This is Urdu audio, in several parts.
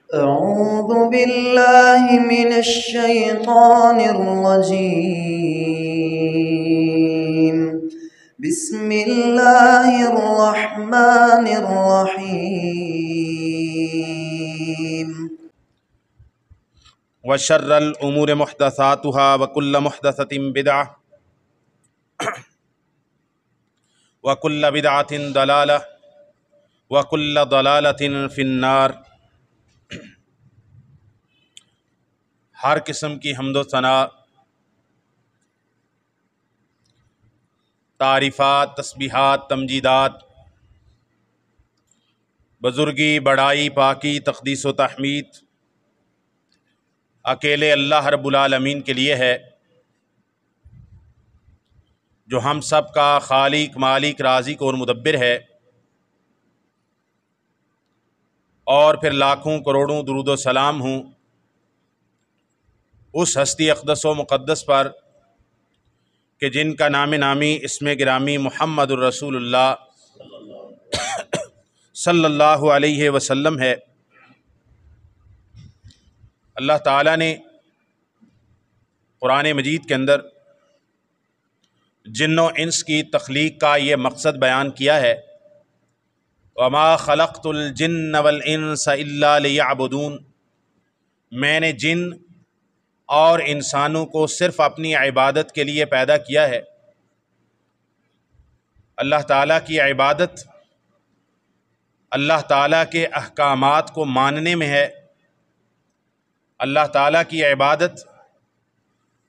أعوذ بالله من الشيطان الرجيم. بسم الله الرحمن الرحيم. وشر الأمور محدثاتها وكل محدثة بدعة وكل بدعة ضلالة وكل ضلالة في النار۔ ہر قسم کی حمد و ثنا، تعریفات، تسبیحات، تمجیدات، بزرگی، بڑائی، پاکی، تقدیس و تحمید اکیلے اللہ رب العالمین کے لیے ہے، جو ہم سب کا خالق، مالک، رازق اور مدبر ہے۔ اور پھر لاکھوں کروڑوں درود و سلام ہوں اس ہستی اقدس و مقدس پر کہ جن کا نام نامی اسم گرامی محمد الرسول اللہ صلی اللہ علیہ وسلم ہے۔ اللہ تعالیٰ نے قرآن مجید کے اندر جن و انس کی تخلیق کا یہ مقصد بیان کیا ہے، وَمَا خَلَقْتُ الْجِنَّ وَالْإِنسَ إِلَّا لِيَعْبُدُونَ، میں نے جن اور انسانوں کو صرف اپنی عبادت کے لیے پیدا کیا ہے۔ اللہ تعالیٰ کی عبادت اللہ تعالیٰ کے احکامات کو ماننے میں ہے۔ اللہ تعالیٰ کی عبادت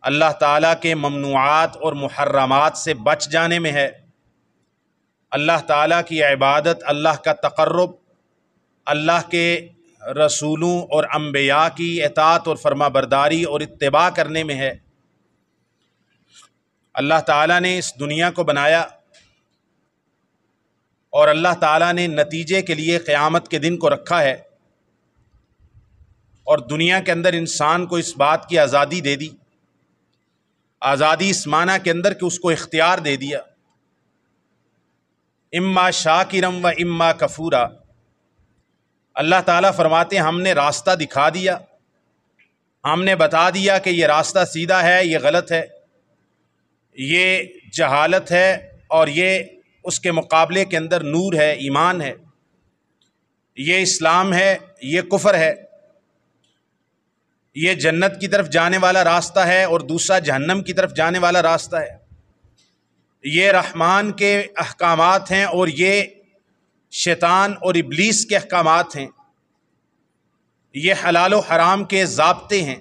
اللہ تعالیٰ کے ممنوعات اور محرمات سے بچ جانے میں ہے۔ اللہ تعالیٰ کی عبادت اللہ کا تقرب اللہ کے رسولوں اور انبیاء کی اطاعت اور فرما برداری اور اتباع کرنے میں ہے۔ اللہ تعالیٰ نے اس دنیا کو بنایا اور اللہ تعالیٰ نے نتیجے کے لیے قیامت کے دن کو رکھا ہے، اور دنیا کے اندر انسان کو اس بات کی آزادی دے دی۔ آزادی اس معنی کے اندر کہ اس کو اختیار دے دیا، اما شاکرم و اما کفورا۔ اللہ تعالیٰ فرماتے ہیں ہم نے راستہ دکھا دیا، ہم نے بتا دیا کہ یہ راستہ سیدھا ہے، یہ غلط ہے، یہ جہالت ہے، اور یہ اس کے مقابلے کے اندر نور ہے، ایمان ہے، یہ اسلام ہے، یہ کفر ہے، یہ جنت کی طرف جانے والا راستہ ہے اور دوسرا جہنم کی طرف جانے والا راستہ ہے، یہ رحمان کے احکامات ہیں اور یہ شیطان اور ابلیس کے احکامات ہیں، یہ حلال و حرام کے ضابطے ہیں۔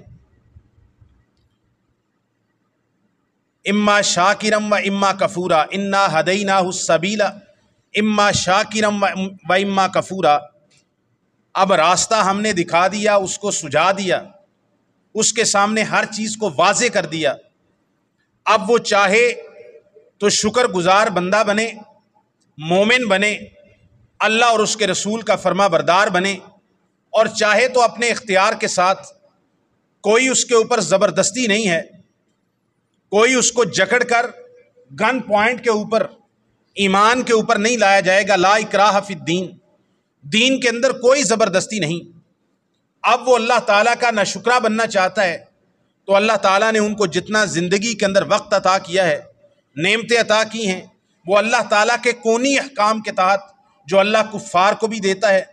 اما شاکرم و اما کفورا انا ہدیناہ السبیل اما شاکرم و اما کفورا۔ اب راستہ ہم نے دکھا دیا، اس کو سجا دیا، اس کے سامنے ہر چیز کو واضح کر دیا۔ اب وہ چاہے تو شکر گزار بندہ بنے، مومن بنے، اللہ اور اس کے رسول کا فرما بردار بنے، اور چاہے تو اپنے اختیار کے ساتھ، کوئی اس کے اوپر زبردستی نہیں ہے، کوئی اس کو جکڑ کر گن پوائنٹ کے اوپر، ایمان کے اوپر نہیں لایا جائے گا۔ لا اکراہ فی الدین، دین کے اندر کوئی زبردستی نہیں۔ اب وہ اللہ تعالیٰ کا ناشکرا بننا چاہتا ہے تو اللہ تعالیٰ نے ان کو جتنا زندگی کے اندر وقت عطا کیا ہے، نعمتیں عطا کی ہیں، وہ اللہ تعالیٰ کے کونی احکام کے تحت جو اللہ کفار کو بھی دیتا ہے،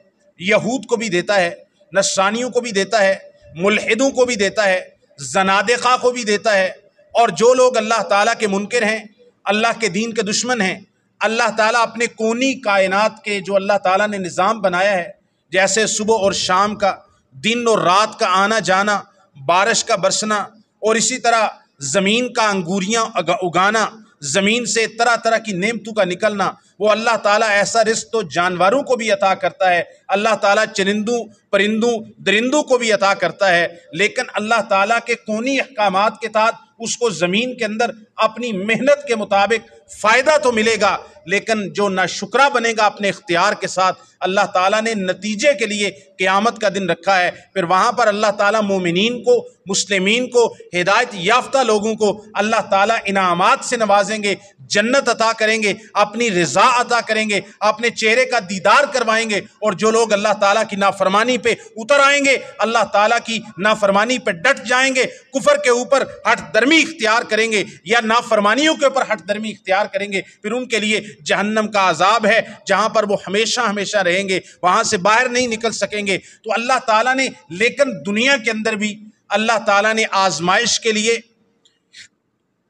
یہود کو بھی دیتا ہے، نصرانیوں کو بھی دیتا ہے، ملحدوں کو بھی دیتا ہے، زنادقہ کو بھی دیتا ہے، اور جو لوگ اللہ تعالیٰ کے منکر ہیں، اللہ کے دین کے دشمن ہیں، اللہ تعالیٰ اپنے کونی کائنات کے جو اللہ تعالیٰ نے نظام بنایا ہے، جیسے صبح اور شام کا، دن اور رات کا آنا جانا، بارش کا برسنا، اور اسی طرح زمین کا انگوریاں اگانا، زمین سے طرح طرح کی نعمتوں کا نکلنا، وہ اللہ تعالیٰ ایسا رزق تو جانوروں کو بھی عطا کرتا ہے، اللہ تعالیٰ چرندوں، پرندوں، درندوں کو بھی عطا کرتا ہے، لیکن اللہ تعالیٰ کے کونی احکامات کے تحت اس کو زمین کے اندر اپنی محنت کے مطابق فائدہ تو ملے گا، لیکن جو ناشکرا بنے گا اپنے اختیار کے ساتھ، اللہ تعالیٰ نے نتیجے کے لیے قیامت کا دن رکھا ہے۔ پھر وہاں پر اللہ تعالیٰ مومنین کو، مسلمین کو، ہدایت یافتہ لوگوں کو اللہ تعالیٰ انعامات سے نوازیں گے، جنت عطا کریں گے، اپنی رضا عطا کریں گے، اپنے چہرے کا دیدار کروائیں گے۔ اور جو لوگ اللہ تعالیٰ کی نافرمانی پہ اتر آئیں گے، اللہ تعالیٰ کی نافرمانی پہ ڈٹ جائیں گے، کفر کے اوپر ہٹ درمی اختیار کریں گے یا نافرمانیوں کے اوپر ہٹ درمی اختیار کریں گے، پھر ان کے لیے جہنم کا عذاب ہے جہاں پر وہ ہمیشہ ہمیشہ رہیں گے، وہاں سے باہر نہیں نکل سکیں گے۔ تو اللہ تعالیٰ نے لیکن دنیا کے اندر بھی اللہ تعالیٰ نے آزمائش کے لیے،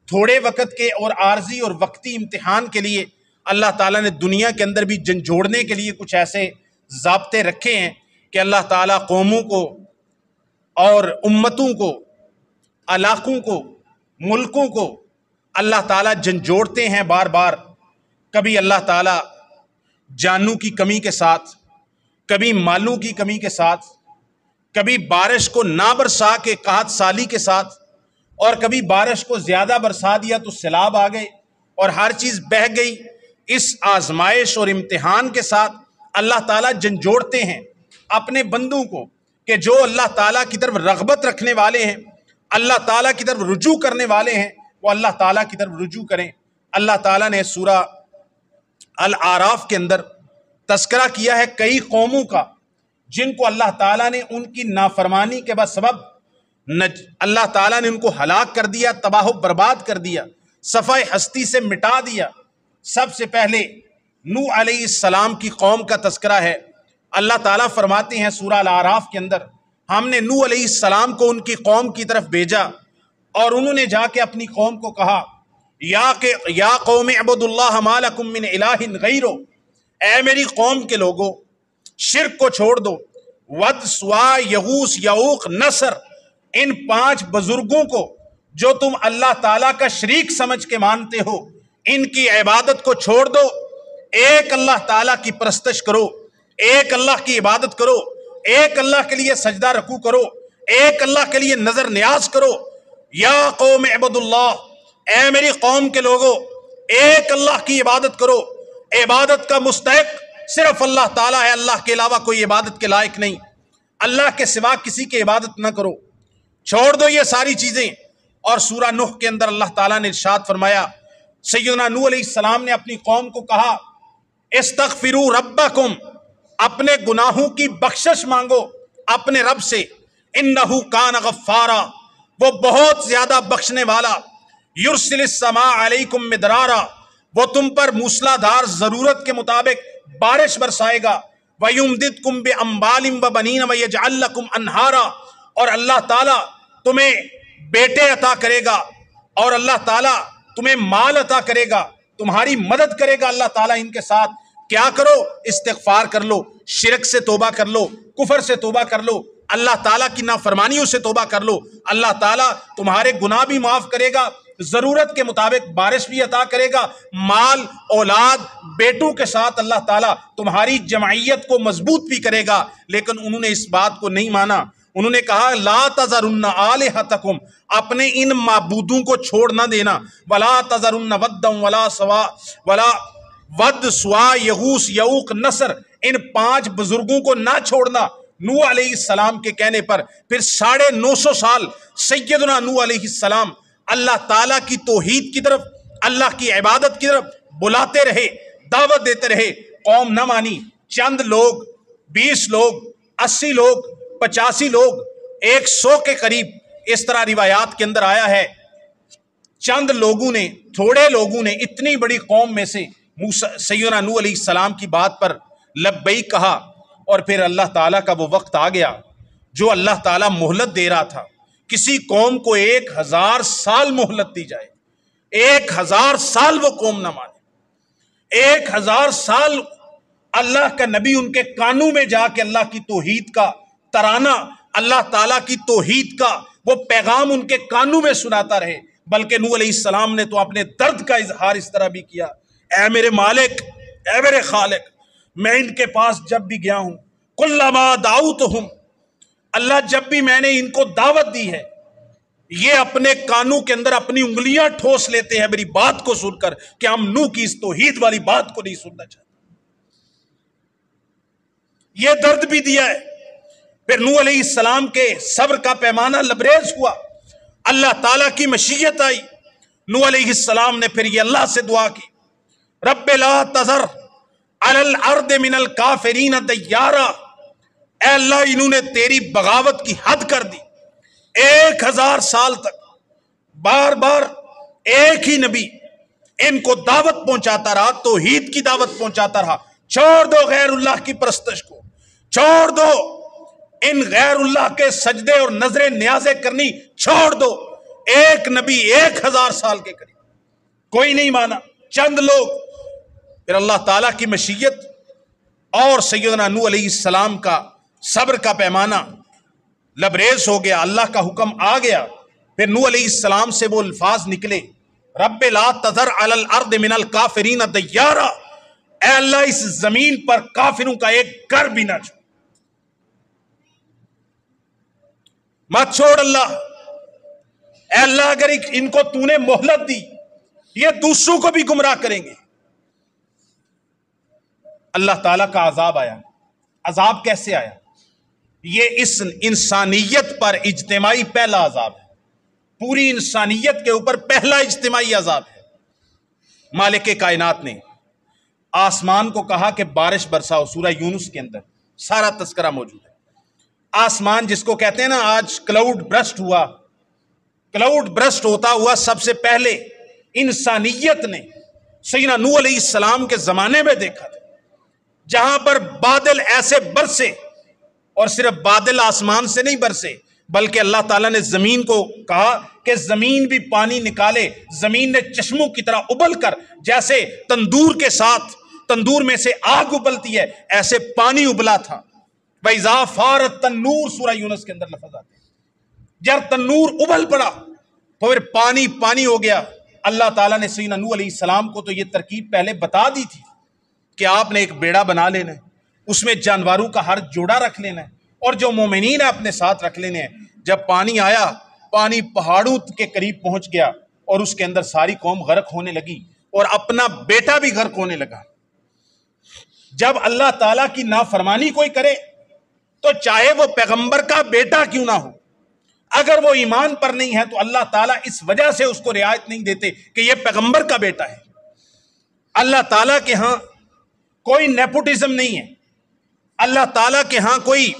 تھوڑے وقت کے اور عارضی اور وقتی امتحان کے لیے اللہ تعالیٰ نے دنیا کے اندر بھی جھنجھوڑنے کے لیے کچھ ایسے ضابطے رکھے ہیں کہ اللہ تعالیٰ قوموں کو اور امتوں کو، علاقوں کو، ملکوں کو اللہ تعالیٰ جھنجھوڑتے ہیں بار بار۔ کبھی اللہ تعالیٰ جانوں کی کمی کے ساتھ، کبھی مالوں کی کمی کے ساتھ، کبھی بارش کو نہ برسا کے قحط سالی کے ساتھ، اور کبھی بارش کو زیادہ برسا دیا تو سیلاب آ گئے اور ہر چیز بہہ گئی۔ اس آزمائش اور امتحان کے ساتھ اللہ تعالیٰ جھنجھوڑتے ہیں اپنے بندوں کو کہ جو اللہ تعالیٰ کی طرف رغبت رکھنے والے ہیں، اللہ تعالیٰ کی طرف رجوع کرنے والے ہیں، وہ اللہ تعالیٰ کی طرف رجوع کریں۔ اللہ تعالیٰ نے سورہ الاعراف کے اندر تذکرہ کیا ہے کئی قوموں کا جن کو اللہ تعالیٰ نے ان کی نافرمانی کے سبب اللہ تعالیٰ نے ان کو ہلاک کر دیا، تباہ و برباد کر دیا، صفحہ ہستی سے مٹا دیا۔ سب سے پہلے نوح علیہ السلام کی قوم کا تذکرہ ہے۔ اللہ تعالیٰ فرماتے ہیں سورہ الاعراف کے اندر، ہم نے نوح علیہ السلام کو ان کی قوم کی طرف بھیجا اور انہوں نے جا کے اپنی قوم کو کہا یا قوم اعبدوا اللہ ما لکم من الہ غیرہ، اے میری قوم کے لوگوں شرک کو چھوڑ دو، ود، سوا، یغوث، یعوق، نصر، ان 5 بزرگوں کو جو تم اللہ تعالیٰ کا شریک سمجھ کے مانتے ہو، ان کی عبادت کو چھوڑ دو، ایک اللہ تعالیٰ کی پرستش کرو، ایک اللہ کی عبادت کرو، ایک اللہ کے لیے سجدہ رکوع کرو، ایک اللہ کے لیے نظر نیاز کرو۔ یا قوم اعبدوا اللہ، اے میری قوم کے لوگوں ایک اللہ کی عبادت کرو، عبادت کا مستحق صرف اللہ تعالیٰ ہے، اللہ کے علاوہ کوئی عبادت کے لائق نہیں، اللہ کے سوا کسی کی عبادت نہ کرو، چھوڑ دو یہ ساری چیزیں۔ اور سورہ نوح کے اندر اللہ تعالیٰ نے ارشاد فرمایا، سیدنا نوح علیہ السلام نے اپنی قوم کو کہا استغفروا ربکم، اپنے گناہوں کی بخشش مانگو اپنے رب سے، انہ کان غفارا، وہ بہت زیادہ بخشنے والا، یرسل السماء علیکم مدرارا، وہ تم پر موسلا دھار ضرورت کے مطابق بارش برسائے گا، وَيُمْدِدْكُمْ بِأَمْوَالٍ وَبَنِينَ وَيَجْعَلْ لَكُمْ أَنْهَارًا، اور اللہ تعالیٰ تمہیں بیٹے عطا کرے گا اور اللہ تعالیٰ تمہیں مال عطا کرے گا، تمہاری مدد کرے گا اللہ تعالیٰ ان کے ساتھ۔ کیا کرو؟ استغفار کر لو، شرک سے توبہ کر لو، کفر سے توبہ کر لو، اللہ تعالیٰ کی نافرمانیوں سے توبہ کر لو، اللہ تعالیٰ تمہارے گناہ بھی معاف کرے گا، ضرورت کے مطابق بارش بھی عطا کرے گا، مال، اولاد، بیٹوں کے ساتھ اللہ تعالیٰ تمہاری جمعیت کو مضبوط بھی کرے گا۔ لیکن انہوں نے اس بات کو نہیں مانا، انہوں نے کہا لا تذرن آلہتکم، اپنے ان معبودوں کو چھوڑ نہ دینا، ولا تذرن ودا ولا سوا ولا ود، سوا، یغوث، یعوق، نصر، ان 5 بزرگوں کو نہ چھوڑنا نوح علیہ السلام کے کہنے پر۔ پھر 950 سال سیدنا نوح علیہ السلام اللہ تعالیٰ کی توحید کی طرف، اللہ کی عبادت کی طرف بلاتے رہے، دعوت دیتے رہے، قوم نہ مانی۔ چند لوگ، 20 لوگ، 80 لوگ، 85 لوگ، 100 کے قریب، اس طرح روایات کے اندر آیا ہے، چند لوگوں نے، تھوڑے لوگوں نے اتنی بڑی قوم میں سے سیدنا نوح علیہ السلام کی بات پر لبیک کہا، اور پھر اللہ تعالیٰ کا وہ وقت آ گیا جو اللہ تعالیٰ مہلت دے رہا تھا۔ کسی قوم کو 1000 سال مہلت دی جائے، 1000 سال وہ قوم نہ مانے، 1000 سال اللہ کا نبی ان کے کانوں میں جا کے اللہ کی توحید کا ترانہ، اللہ تعالیٰ کی توحید کا وہ پیغام ان کے کانوں میں سناتا رہے۔ بلکہ نوح علیہ السلام نے تو اپنے درد کا اظہار اس طرح بھی کیا، اے میرے مالک، اے میرے خالق، میں ان کے پاس جب بھی گیا ہوں، کلما دعوتہم، اللہ جب بھی میں نے ان کو دعوت دی ہے، یہ اپنے کانوں کے اندر اپنی انگلیاں ٹھوس لیتے ہیں میری بات کو سن کر کہ ہم نوح کی اس توحید والی بات کو نہیں سننا چاہتے. یہ درد بھی دیا ہے. پھر نوح علیہ السلام کے صبر کا پیمانہ لبریز ہوا, اللہ تعالیٰ کی مشیت آئی. نوح علیہ السلام نے پھر یہ اللہ سے دعا کی, رب لا تذر علی الارض من الکافرین دیارا, اے اللہ انہوں نے تیری بغاوت کی حد کر دی. 1000 سال تک بار بار ایک ہی نبی ان کو دعوت پہنچاتا رہا, توحید کی دعوت پہنچاتا رہا. چھوڑ دو غیر اللہ کی پرستش کو, چھوڑ دو ان غیر اللہ کے سجدے اور نظریں نیازیں کرنی چھوڑ دو. ایک نبی 1000 سال کے قریب, کوئی نہیں مانا, چند لوگ. پھر اللہ تعالیٰ کی مشیت اور سیدنا نوح علیہ السلام کا صبر کا پیمانہ لبریز ہو گیا, اللہ کا حکم آ گیا. پھر نوح علیہ السلام سے وہ الفاظ نکلے, رب لا تذر علی الارض من الکافرین دیارا, اے اللہ اس زمین پر کافروں کا ایک گھر بھی نہ چھوڑ, مت چھوڑ اللہ. اے اللہ اگر ان کو تو نے مہلت دی یہ دوسروں کو بھی گمراہ کریں گے. اللہ تعالیٰ کا عذاب آیا. عذاب کیسے آیا؟ یہ اس انسانیت پر اجتماعی پہلا عذاب ہے, پوری انسانیت کے اوپر پہلا اجتماعی عذاب ہے. مالک کائنات نے آسمان کو کہا کہ بارش برساؤ, سورہ یونس کے اندر سارا تذکرہ موجود ہے. آسمان جس کو کہتے ہیں نا آج کلاؤڈ برسٹ ہوا, کلاؤڈ برسٹ ہوتا ہوا سب سے پہلے انسانیت نے سیدنا نوح علیہ السلام کے زمانے میں دیکھا تھا, جہاں پر بادل ایسے برسے, اور صرف بادل آسمان سے نہیں برسے بلکہ اللہ تعالیٰ نے زمین کو کہا کہ زمین بھی پانی نکالے. زمین نے چشموں کی طرح ابل کر, جیسے تندور کے ساتھ تندور میں سے آگ ابلتی ہے ایسے پانی ابلا تھا. وَإِذَا فَارَ التَّنُّورُ سورہ یونس کے اندر لفظ آتے ہیں. جب تنور ابل پڑا تو پھر پانی پانی ہو گیا. اللہ تعالیٰ نے سیدنا نوح علیہ السلام کو تو یہ ترکیب پہلے بتا دی تھی کہ آپ نے ایک بیڑا بنا لینا ہے, اس میں جانوروں کا ہر جوڑا رکھ لینا ہے اور جو مومنین ہے اپنے ساتھ رکھ لینے ہیں. جب پانی آیا, پانی پہاڑوں کے قریب پہنچ گیا اور اس کے اندر ساری قوم غرق ہونے لگی اور اپنا بیٹا بھی غرق ہونے لگا. جب اللہ تعالیٰ کی نافرمانی کوئی کرے تو چاہے وہ پیغمبر کا بیٹا کیوں نہ ہو, اگر وہ ایمان پر نہیں ہے تو اللہ تعالیٰ اس وجہ سے اس کو رعایت نہیں دیتے کہ یہ پیغمبر کا بیٹا ہے. اللہ تعالیٰ کے ہاں کوئی نیپوٹزم نہیں ہے, اللہ تعالیٰ کے ہاں کوئی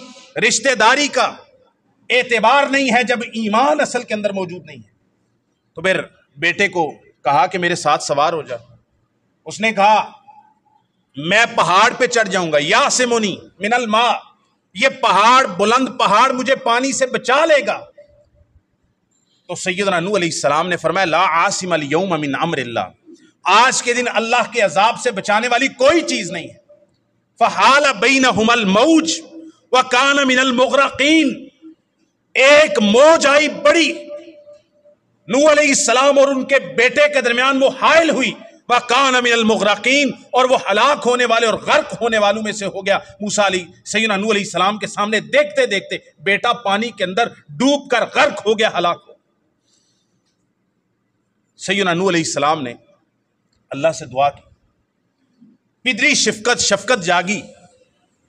رشتہ داری کا اعتبار نہیں ہے جب ایمان اصل کے اندر موجود نہیں ہے. تو پھر بیٹے کو کہا کہ میرے ساتھ سوار ہو جا. اس نے کہا میں پہاڑ پہ چڑھ جاؤں گا, یاسمونی من الماء, یہ پہاڑ بلند پہاڑ مجھے پانی سے بچا لے گا. تو سیدنا نوح علیہ السلام نے فرمایا لا عاصم اليوم من امر اللہ, آج کے دن اللہ کے عذاب سے بچانے والی کوئی چیز نہیں ہے. فحال بینہم الموج وکان من المغرقین, ایک موج آئی بڑی, نوح علیہ السلام اور ان کے بیٹے کے درمیان وہ حائل ہوئی. وکان من المغرقین, اور وہ ہلاک ہونے والے اور غرق ہونے والوں میں سے ہو گیا. سیدنا نوح علیہ السلام کے سامنے دیکھتے دیکھتے بیٹا پانی کے اندر ڈوب کر غرق ہو گیا, ہلاک ہو. سیدنا نوح علیہ السلام نے اللہ سے دعا کی, پدری شفقت جاگی,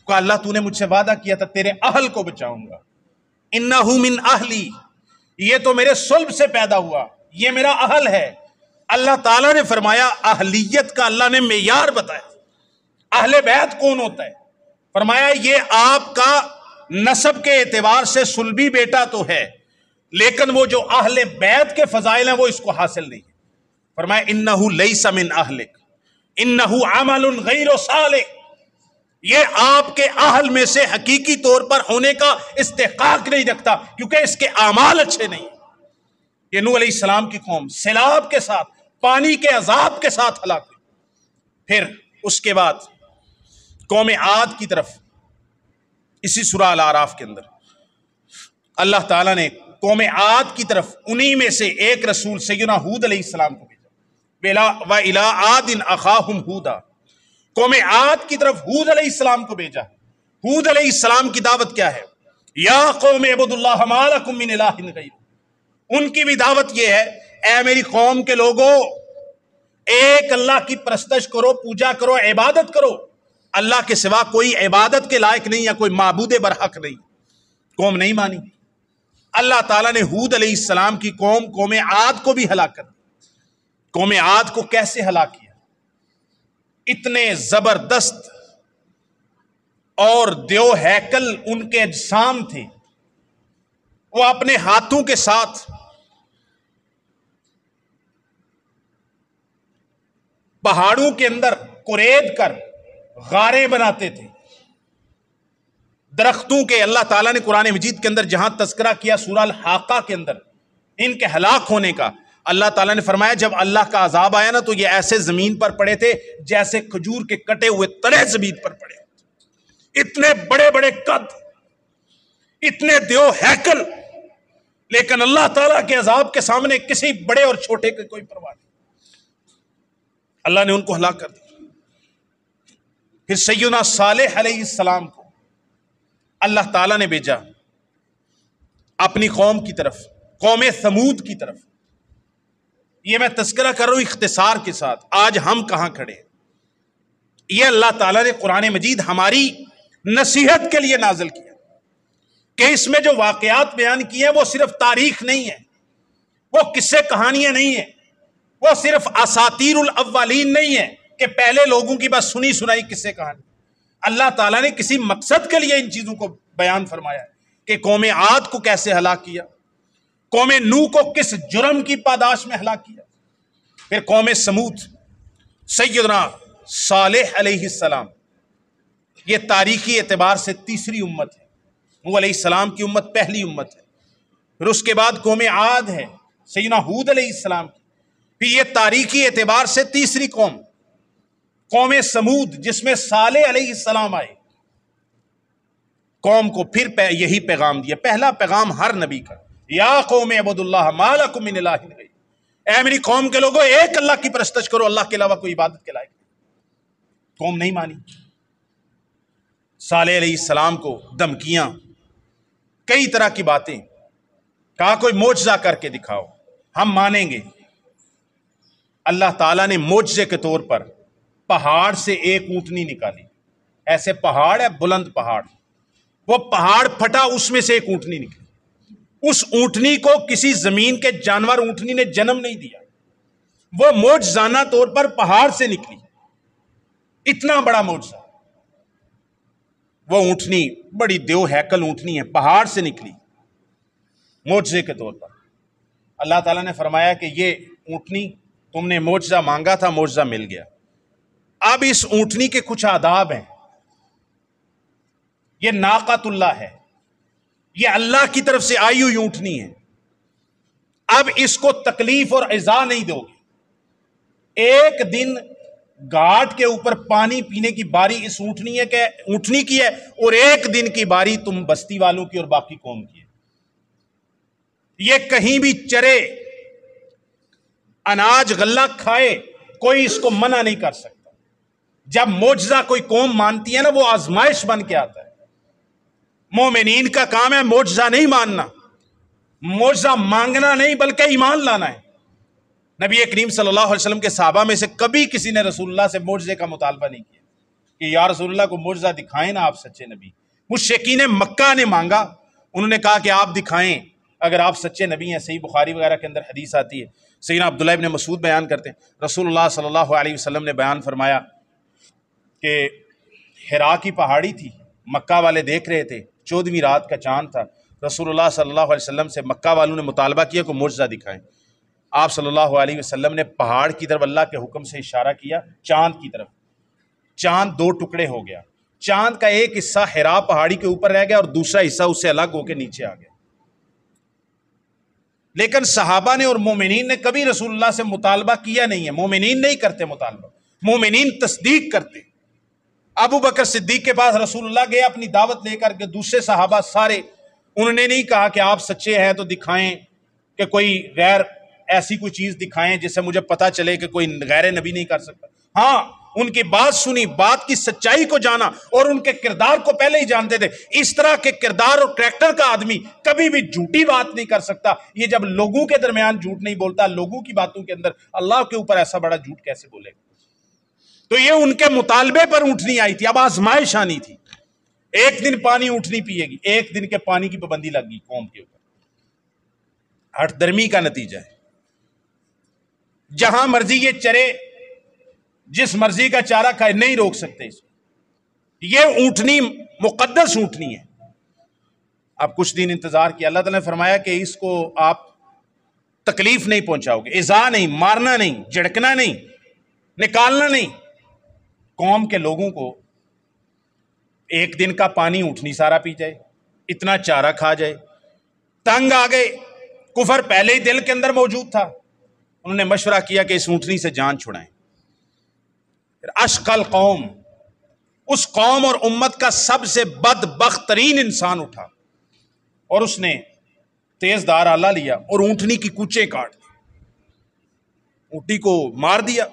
کہا اللہ تو نے مجھ سے وعدہ کیا تھا تیرے اہل کو بچاؤں گا. انہو من اہلی, یہ تو میرے صلب سے پیدا ہوا, یہ میرا اہل ہے. اللہ تعالیٰ نے فرمایا اہلیت کا اللہ نے معیار بتایا. اہل بیت کون ہوتا ہے؟ فرمایا یہ آپ کا نسب کے اعتبار سے صلبی بیٹا تو ہے, لیکن وہ جو اہل بیت کے فضائل ہیں وہ اس کو حاصل نہیں ہے. فرمایا انہو لیس من اہلک انہو عمل غیر صالح, یہ آپ کے اہل میں سے حقیقی طور پر ہونے کا استحقاق نہیں رکھتا کیونکہ اس کے اعمال اچھے نہیں. یہ نوح علیہ السلام کی قوم سیلاب کے ساتھ, پانی کے عذاب کے ساتھ ہلاک ہوئی. پھر اس کے بعد قوم عاد کی طرف اسی سورہ الاعراف کے اندر اللہ تعالیٰ نے قوم عاد کی طرف انہی میں سے ایک رسول سیدنا ہود علیہ السلام کو بھیجا. وَإِلَىٰ عَادٍ أَخَاهُمْ هُودًا, قوم عاد کی طرف ہود علیہ السلام کو بھیجا. ہود علیہ السلام کی دعوت کیا ہے؟ یا قوم اعبدوا اللہ ما لکم من الہ غیرہ, ان کی بھی دعوت یہ ہے، اے میری قوم کے لوگوں، ایک اللہ کی پرستش کرو، پوجا کرو، عبادت کرو، اللہ کے سوا کوئی عبادت کے لائق نہیں، یا کوئی معبود برحق نہیں۔ قوم نہیں مانی۔ اللہ تعالیٰ نے ہود علیہ السلام کی قوم عاد کو بھی ہلاک کر دیا۔ قوم عاد کو کیسے ہلاک کیا؟ اتنے زبردست اور دیو ہیکل ان کے اجسام تھے، وہ اپنے ہاتھوں کے ساتھ پہاڑوں کے اندر کورید کر غاریں بناتے تھے، درختوں کے۔ اللہ تعالیٰ نے قرآن مجید کے اندر جہاں تذکرہ کیا سورہ الحاقہ کے اندر ان کے ہلاک ہونے کا، اللہ تعالیٰ نے فرمایا جب اللہ کا عذاب آیا نا تو یہ ایسے زمین پر پڑے تھے جیسے کھجور کے کٹے ہوئے تنے زمین پر پڑے، اتنے بڑے بڑے قد، اتنے دیو ہیکل، لیکن اللہ تعالیٰ کے عذاب کے سامنے کسی بڑے اور چھوٹے کی کوئی پرواہ نہیں۔ اللہ نے ان کو ہلاک کر دیا۔ پھر سیدنا صالح علیہ السلام کو اللہ تعالیٰ نے بھیجا اپنی قوم کی طرف، قوم ثمود کی طرف۔ یہ میں تذکرہ کر رہا ہوں اختصار کے ساتھ، آج ہم کہاں کھڑے ہیں۔ یہ اللہ تعالیٰ نے قرآن مجید ہماری نصیحت کے لیے نازل کیا کہ اس میں جو واقعات بیان کیے ہیں وہ صرف تاریخ نہیں ہے، وہ قصے کہانیاں نہیں ہیں، وہ صرف اساطیر الاولین نہیں ہے کہ پہلے لوگوں کی بس سنی سنائی قصے کہانی۔ اللہ تعالیٰ نے کسی مقصد کے لیے ان چیزوں کو بیان فرمایا ہے کہ قوم عاد کو کیسے ہلاک کیا، قوم نوح کو کس جرم کی پاداش میں ہلاک کیا، پھر قوم سمود، سیدنا صالح علیہ السلام، یہ تاریخی اعتبار سے تیسری امت ہے۔ نوح علیہ السلام کی امت پہلی امت ہے، پھر اس کے بعد قوم عاد ہے سیدنا ہود علیہ السلام کی، پھر یہ تاریخی اعتبار سے تیسری قوم سمود جس میں صالح علیہ السلام آئے، قوم کو پھر یہی پیغام دیا، پہلا پیغام ہر نبی کا، یا قوم اعبدوا اللہ ما لکم من الہ غیرہ، اے میری قوم کے لوگوں ایک اللہ کی پرستش کرو، اللہ کے علاوہ کوئی عبادت کے لائق نہیں۔ قوم نہیں مانی۔ صالح علیہ السلام کو دھمکیاں، کئی طرح کی باتیں، کہا کوئی معجزہ کر کے دکھاؤ ہم مانیں گے۔ اللہ تعالیٰ نے معجزے کے طور پر پہاڑ سے ایک اونٹنی نکالی، ایسے پہاڑ ہے بلند پہاڑ، وہ پہاڑ پھٹا، اس میں سے ایک اونٹنی نکلی۔ اس اونٹنی کو کسی زمین کے جانور اونٹنی نے جنم نہیں دیا، وہ معجزانہ طور پر پہاڑ سے نکلی، اتنا بڑا معجزہ۔ وہ اونٹنی بڑی دیو ہیکل اونٹنی ہے، پہاڑ سے نکلی معجزے کے طور پر۔ اللہ تعالیٰ نے فرمایا کہ یہ اونٹنی تم نے معجزہ مانگا تھا، معجزہ مل گیا۔ اب اس اونٹنی کے کچھ آداب ہیں۔ یہ ناقۃ اللہ ہے، یہ اللہ کی طرف سے آئی ہوئی اونٹنی ہے۔ اب اس کو تکلیف اور ایذا نہیں دو گے۔ ایک دن گھاٹ کے اوپر پانی پینے کی باری اس اونٹنی کی ہے، اور ایک دن کی باری تم بستی والوں کی اور باقی قوم کی ہے۔ یہ کہیں بھی چرے، اناج غلہ کھائے، کوئی اس کو منع نہیں کر سکتا۔ جب معجزہ کوئی قوم مانتی ہے نا، وہ آزمائش بن کے آتا ہے۔ مومنین کا کام ہے معجزہ نہیں ماننا، معجزہ مانگنا نہیں بلکہ ایمان لانا ہے۔ نبی کریم صلی اللہ علیہ وسلم کے صحابہ میں سے کبھی کسی نے رسول اللہ سے معجزے کا مطالبہ نہیں کیا کہ یا رسول اللہ کو معجزہ دکھائیں نا، آپ سچے نبی۔ مشرکین مکہ نے مانگا، انہوں نے کہا کہ آپ دکھائیں اگر آپ سچے نبی ہیں۔ صحیح بخاری وغیرہ کے اندر حدیث آتی ہے، سیدنا عبداللہ ابن مسعود بیان کرتے ہیں، رسول اللہ صلی اللہ علیہ وسلم نے بیان فرمایا کہ حرا کی پہاڑی تھی، مکہ والے دیکھ رہے تھے، 14ویں رات کا چاند تھا۔ رسول اللہ صلی اللہ علیہ وسلم سے مکہ والوں نے مطالبہ کیا کہ معجزہ دکھائیں۔ آپ صلی اللہ علیہ وسلم نے پہاڑ کی طرف اللہ کے حکم سے اشارہ کیا، چاند کی طرف۔ چاند 2 ٹکڑے ہو گیا، چاند کا ایک حصہ حرا پہاڑی کے اوپر رہ گیا اور دوسرا حصہ اس سے الگ ہو کے نیچے آ گیا۔ لیکن صحابہ نے اور مومنین نے کبھی رسول اللہ سے مطالبہ کیا نہیں ہے۔ مومنین نہیں کرتے مطالبہ، مومنین تصدیق کرتے۔ ابو بکر صدیق کے پاس رسول اللہ گئے اپنی دعوت لے کر کے، دوسرے صحابہ سارے، انہوں نے نہیں کہا کہ آپ سچے ہیں تو دکھائیں کہ کوئی غیر ایسی کوئی چیز دکھائیں جس سے مجھے پتا چلے کہ کوئی غیر نبی نہیں کر سکتا۔ ہاں ان کی بات سنی، بات کی سچائی کو جانا اور ان کے کردار کو پہلے ہی جانتے تھے۔ اس طرح کے کردار اور کریکٹر کا آدمی کبھی بھی جھوٹی بات نہیں کر سکتا۔ یہ جب لوگوں کے درمیان جھوٹ نہیں بولتا، لوگوں کی باتوں کے اندر اللہ کے اوپر ایسا بڑا جھوٹ کیسے بولے گا؟ تو یہ ان کے مطالبے پر اونٹنی آئی تھی، اب آزمائش آنی تھی۔ ایک دن پانی اونٹنی پیے گی، ایک دن کے پانی کی پابندی لگ گئی قوم کے اوپر۔ ہٹ درمی کا نتیجہ ہے، جہاں مرضی یہ چرے، جس مرضی کا چارہ کھائے، نہیں روک سکتے اس کو۔ یہ اونٹنی مقدس اونٹنی ہے۔ اب کچھ دن انتظار کیا، اللہ تعالیٰ نے فرمایا کہ اس کو آپ تکلیف نہیں پہنچاؤ گے، ایذا نہیں، مارنا نہیں، جھڑکنا نہیں، نکالنا نہیں۔ قوم کے لوگوں کو ایک دن کا پانی اونٹنی سارا پی جائے، اتنا چارہ کھا جائے، تنگ آ گئے۔ کفر پہلے ہی دل کے اندر موجود تھا، انہوں نے مشورہ کیا کہ اس اونٹنی سے جان چھڑائیں۔ پھر اشقل قوم، اس قوم اور امت کا سب سے بدبخت ترین انسان اٹھا اور اس نے تیز دھار آلہ لیا اور اونٹنی کی کوچے کاٹ دی، اونٹی کو مار دیا۔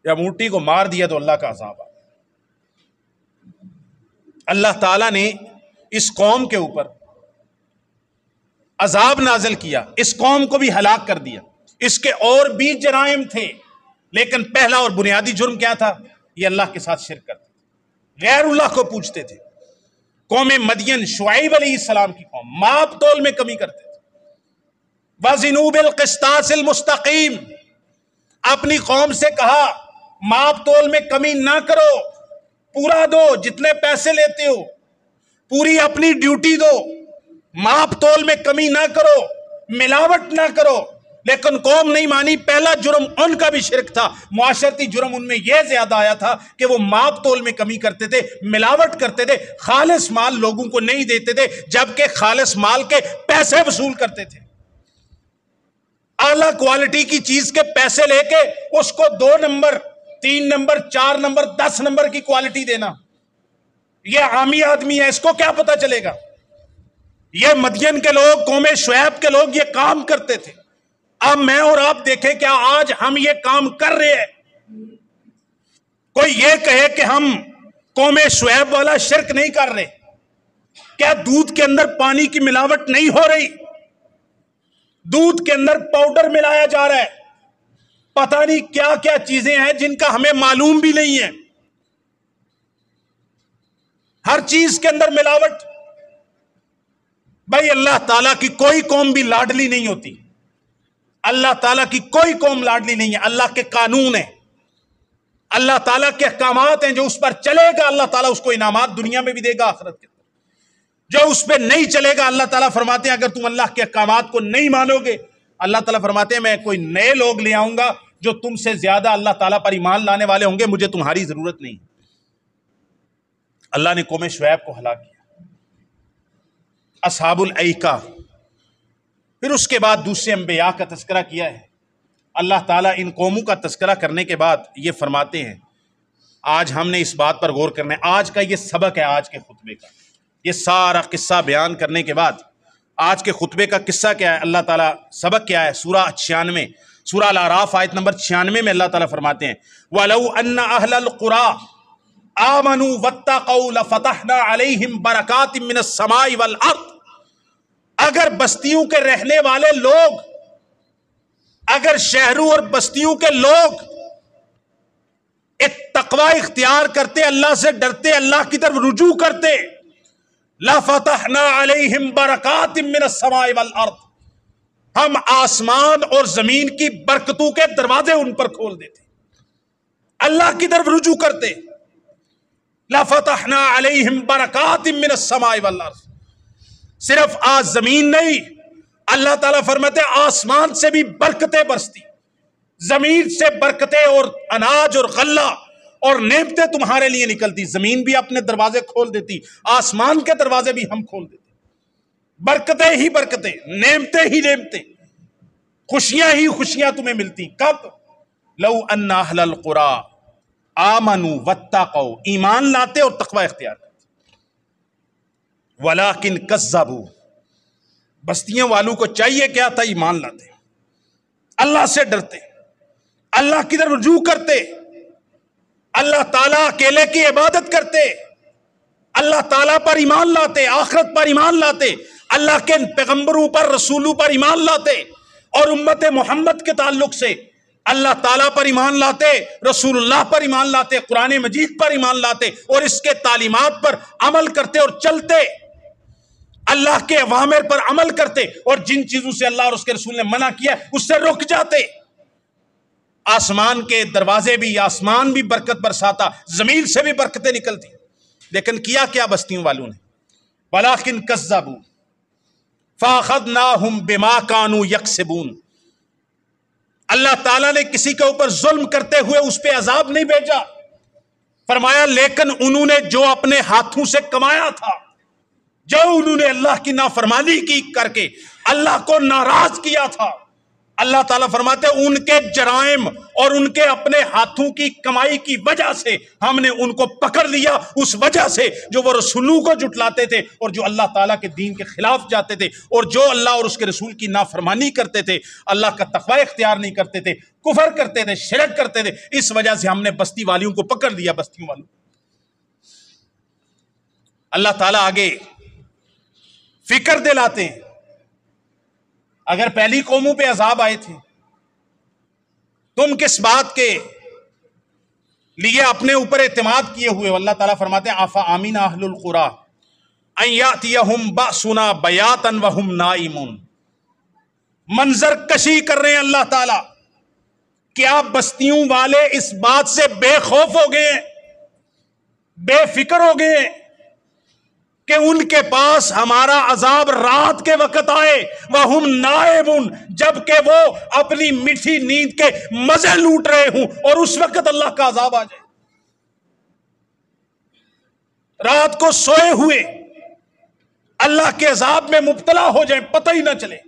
جب اونٹی کو مار دیا تو اللہ کا عذاب آ گیا۔ اللہ تعالیٰ نے اس قوم کے اوپر عذاب نازل کیا، اس قوم کو بھی ہلاک کر دیا۔ اس کے اور بھی جرائم تھے، لیکن پہلا اور بنیادی جرم کیا تھا؟ یہ اللہ کے ساتھ شرک کرتے تھے، غیر اللہ کو پوجتے تھے۔ قوم مدین، شعیب علیہ السلام کی قوم، ماپ تول میں کمی کرتے تھے۔ وَزِنُوا بِالْقِسْطَاسِ الْمُسْتَقِيمِ، اپنی قوم سے کہا ماپ تول میں کمی نہ کرو، پورا دو، جتنے پیسے لیتے ہو پوری اپنی ڈیوٹی دو، ماپ تول میں کمی نہ کرو، ملاوٹ نہ کرو۔ لیکن قوم نہیں مانی۔ پہلا جرم ان کا بھی شرک تھا، معاشرتی جرم ان میں یہ زیادہ آیا تھا کہ وہ ماپ تول میں کمی کرتے تھے، ملاوٹ کرتے تھے، خالص مال لوگوں کو نہیں دیتے تھے، جبکہ خالص مال کے پیسے وصول کرتے تھے۔ اعلیٰ کوالٹی کی چیز کے پیسے لے کے اس کو 2 نمبر 3 نمبر 4 نمبر 10 نمبر کی کوالٹی دینا، یہ عامی آدمی ہے، اس کو کیا پتا چلے گا؟ یہ مدین کے لوگ، قوم شعیب کے لوگ یہ کام کرتے تھے۔ اب میں اور آپ دیکھیں کیا آج ہم یہ کام کر رہے ہیں؟ کوئی یہ کہے کہ ہم قوم شعیب والا شرک نہیں کر رہے؟ کیا دودھ کے اندر پانی کی ملاوٹ نہیں ہو رہی؟ دودھ کے اندر پاؤڈر ملایا جا رہا ہے، پتہ نہیں کیا کیا چیزیں ہیں جن کا ہمیں معلوم بھی نہیں ہے۔ ہر چیز کے اندر ملاوٹ۔ بھائی اللہ تعالیٰ کی کوئی قوم بھی لاڈلی نہیں ہوتی، اللہ تعالیٰ کی کوئی قوم لاڈلی نہیں ہے۔ اللہ کے قانون ہیں، اللہ تعالیٰ کے احکامات ہیں، جو اس پر چلے گا اللہ تعالیٰ اس کو انعامات دنیا میں بھی دے گا، آخرت کے اندر۔ جو اس پہ نہیں چلے گا اللہ تعالیٰ فرماتے ہیں اگر تم اللہ کے احکامات کو نہیں مانو گے، اللہ تعالیٰ فرماتے ہیں میں کوئی نئے لوگ لے آؤں گا جو تم سے زیادہ اللہ تعالیٰ پر ایمان لانے والے ہوں گے، مجھے تمہاری ضرورت نہیں۔ اللہ نے قوم شعیب کو ہلاک کیا، اصحاب الایکہ۔ پھر اس کے بعد دوسرے انبیاء کا تذکرہ کیا ہے۔ اللہ تعالیٰ ان قوموں کا تذکرہ کرنے کے بعد یہ فرماتے ہیں، آج ہم نے اس بات پر غور کرنا ہے۔ آج کا یہ سبق ہے، آج کے خطبے کا یہ سارا قصہ بیان کرنے کے بعد آج کے خطبے کا قصہ کیا ہے، اللہ تعالیٰ سبق کیا ہے؟ سورہ 96، سورہ الاعراف آیت نمبر 96 میں اللہ تعالیٰ فرماتے ہیں وَلَوْ أَنَّ أَهْلَ الْقُرَىٰ آمَنُوا وَاتَّقَوْا لَفَتَحْنَا عَلَيْهِمْ بَرَكَاتٍ مِّنَ السَّمَاءِ وَالْأَرْضِ۔ اگر بستیوں کے رہنے والے لوگ، اگر شہروں اور بستیوں کے لوگ ایک تقوی اختیار کرتے، اللہ سے ڈرتے، اللہ کی طرف رجوع کرتے، لَفَتَحْنَا عَلَيْهِمْ بَرَكَاتٍ مِّنَ السَّمَاءِ وَالْأَرْضِ، ہم آسمان اور زمین کی برکتوں کے دروازے ان پر کھول دیتے، اللہ کی طرف رجوع کرتے۔ لَفَتَحْنَا عَلَيْهِمْ بَرَكَاتٍ مِّنَ السَّمَاءِ وَالْأَرْضِ، صرف آج زمین نہیں، اللہ تعالیٰ فرماتے آسمان سے بھی برکتیں برستی، زمین سے برکتیں اور اناج اور غلہ اور نعمتیں تمہارے لیے نکلتی، زمین بھی اپنے دروازے کھول دیتی، آسمان کے دروازے بھی ہم کھول دیتے، برکتیں ہی برکتیں، نعمتیں ہی نعمتیں، خوشیاں ہی خوشیاں تمہیں ملتی۔ کب؟ لو ان اہل القریٰ آمنوا واتقوا، ایمان لاتے اور تقوی اختیار کرتے، ولیکن کذبوا، بستیوں والوں کو چاہیے کیا تھا؟ ایمان لاتے، اللہ سے ڈرتے، اللہ کی طرف رجوع کرتے، اللہ تعالیٰ اکیلے کی عبادت کرتے، اللہ تعالیٰ پر ایمان لاتے، آخرت پر ایمان لاتے، اللہ کے پیغمبروں پر، رسولوں پر ایمان لاتے، اور امت محمد کے تعلق سے اللہ تعالیٰ پر ایمان لاتے، رسول اللہ پر ایمان لاتے، قرآن مجید پر ایمان لاتے، اور اس کے تعلیمات پر عمل کرتے اور چلتے، اللہ کے اوامر پر عمل کرتے، اور جن چیزوں سے اللہ اور اس کے رسول نے منع کیا اس سے رک جاتے۔ آسمان کے دروازے بھی، آسمان بھی برکت برساتا، زمین سے بھی برکتیں نکلتی، لیکن کیا کیا بستیوں والوں نے؟ وَلَٰكِن كَذَّبُوا فَأَخَذْنَاهُمْ بِمَا كَانُوا يَكْسِبُونَ۔ اللہ تعالیٰ نے کسی کے اوپر ظلم کرتے ہوئے اس پہ عذاب نہیں بھیجا، فرمایا لیکن انہوں نے جو اپنے ہاتھوں سے کمایا تھا، جو انہوں نے اللہ کی نافرمانی کی کر کے اللہ کو ناراض کیا تھا، اللہ تعالیٰ فرماتے ہیں ان کے جرائم اور ان کے اپنے ہاتھوں کی کمائی کی وجہ سے ہم نے ان کو پکڑ لیا، اس وجہ سے جو وہ رسولوں کو جھٹلاتے تھے اور جو اللہ تعالیٰ کے دین کے خلاف جاتے تھے اور جو اللہ اور اس کے رسول کی نافرمانی کرتے تھے، اللہ کا تقوی اختیار نہیں کرتے تھے، کفر کرتے تھے، شرک کرتے تھے، اس وجہ سے ہم نے بستی والیوں کو پکڑ لیا، بستیوں والوں۔ اللہ تعالیٰ آگے فکر دلاتے ہیں، اگر پہلی قوموں پہ عذاب آئے تھے، تم کس بات کے لیے اپنے اوپر اعتماد کیے ہوئے ہو؟ اللہ تعالیٰ فرماتے ہیں آفا آمین اہل القریٰ ان یاتیہم بأسنا بیاتا وہم نائمون۔ منظر کشی کر رہے ہیں اللہ تعالیٰ، کیا بستیوں والے اس بات سے بے خوف ہو گئے، بے فکر ہو گئے کہ ان کے پاس ہمارا عذاب رات کے وقت آئے، وَهُمْ نَائِمُونَ، جبکہ وہ اپنی میٹھی نیند کے مزے لوٹ رہے ہوں اور اس وقت اللہ کا عذاب آ جائے؟ رات کو سوئے ہوئے اللہ کے عذاب میں مبتلا ہو جائیں، پتہ ہی نہ چلے۔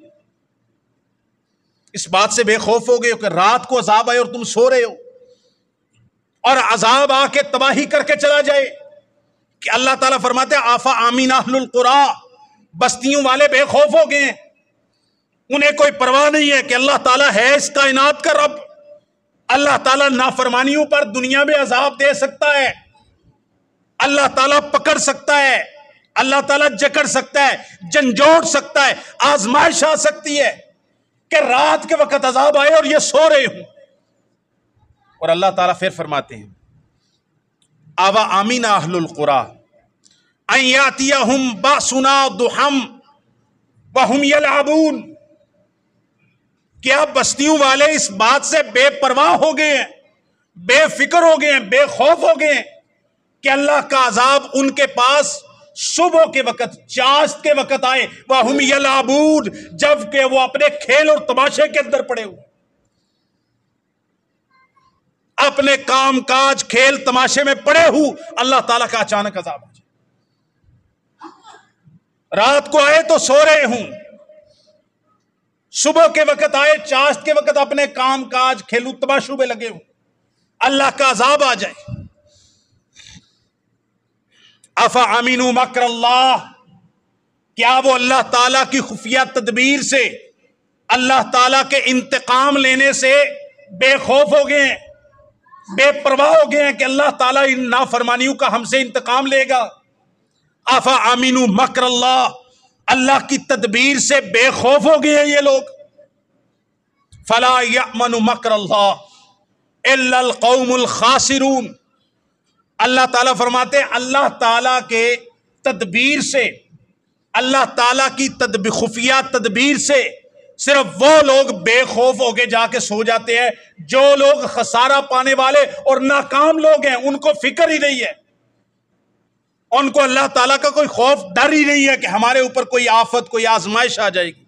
اس بات سے بے خوف ہو گئے ہو کہ رات کو عذاب آئے اور تم سو رہے ہو اور عذاب آ کے تباہی کر کے چلا جائے، کہ اللہ تعالیٰ فرماتے ہیں آفا آمین اہل القریٰ، بستیوں والے بے خوف ہو گئے ہیں، انہیں کوئی پرواہ نہیں ہے کہ اللہ تعالیٰ ہے اس کائنات کا رب، اللہ تعالیٰ نافرمانیوں پر دنیا میں عذاب دے سکتا ہے، اللہ تعالیٰ پکڑ سکتا ہے، اللہ تعالیٰ جکڑ سکتا ہے، جھنجھوڑ سکتا ہے، آزمائش آ سکتی ہے کہ رات کے وقت عذاب آئے اور یہ سو رہے ہوں۔ اور اللہ تعالیٰ پھر فرماتے ہیں آوا آمین اہل القریٰ ان یاتیہم بأسنا ضحی وہم یلعبون۔ کیا بستیوں والے اس بات سے بے پرواہ ہو گئے ہیں، بے فکر ہو گئے ہیں، بے خوف ہو گئے ہیں کہ اللہ کا عذاب ان کے پاس صبح کے وقت، چاشت کے وقت آئے، وہم یلعبون، جبکہ وہ اپنے کھیل اور تماشے کے اندر پڑے ہوئے، اپنے کام کاج کھیل تماشے میں پڑے ہو، اللہ تعالیٰ کا اچانک عذاب آ جائے۔ رات کو آئے تو سو رہے ہوں، صبح کے وقت آئے، چاشت کے وقت اپنے کام کاج کھیلو تماشوں میں لگے ہوں، اللہ کا عذاب آ جائے۔ افا امینوا مکر اللہ، کیا وہ اللہ تعالیٰ کی خفیہ تدبیر سے، اللہ تعالیٰ کے انتقام لینے سے بے خوف ہو گئے ہیں، بے پرواہ ہو گئے ہیں کہ اللہ تعالیٰ ان نافرمانیوں کا ہم سے انتقام لے گا؟ آفا آمینوا مکر اللہ، اللہ کی تدبیر سے بے خوف ہو گئے ہیں یہ لوگ۔ فلا یأمن مکر اللہ الا القوم الخاسرون۔ اللہ تعالیٰ فرماتے ہیں اللہ تعالیٰ کے تدبیر سے، اللہ تعالیٰ کی خفیہ تدبیر سے صرف وہ لوگ بے خوف ہو کے جا کے سو جاتے ہیں جو لوگ خسارہ پانے والے اور ناکام لوگ ہیں، ان کو فکر ہی نہیں ہے، ان کو اللہ تعالیٰ کا کوئی خوف ڈر ہی نہیں ہے کہ ہمارے اوپر کوئی آفت، کوئی آزمائش آ جائے گی۔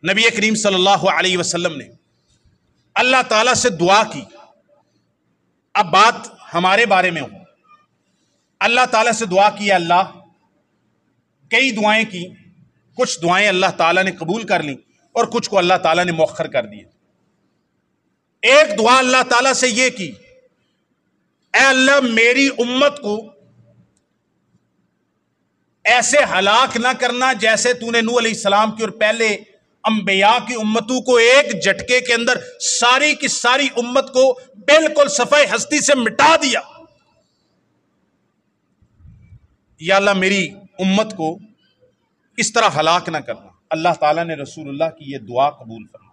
نبی کریم صلی اللہ علیہ وسلم نے اللہ تعالیٰ سے دعا کی، اب بات ہمارے بارے میں ہو، اللہ تعالیٰ سے دعا کی، اللہ کئی دعائیں کی، کچھ دعائیں اللہ تعالیٰ نے قبول کر لیں اور کچھ کو اللہ تعالیٰ نے مؤخر کر دیے۔ ایک دعا اللہ تعالیٰ سے یہ کی، اے اللہ میری امت کو ایسے ہلاک نہ کرنا جیسے تو نے نوح علیہ السلام کی اور پہلے انبیاء کی امتوں کو ایک جھٹکے کے اندر ساری کی ساری امت کو بالکل صفحہ ہستی سے مٹا دیا. یا اللہ میری امت کو اس طرح ہلاک نہ کرنا. اللہ تعالیٰ نے رسول اللہ کی یہ دعا قبول فرمائی.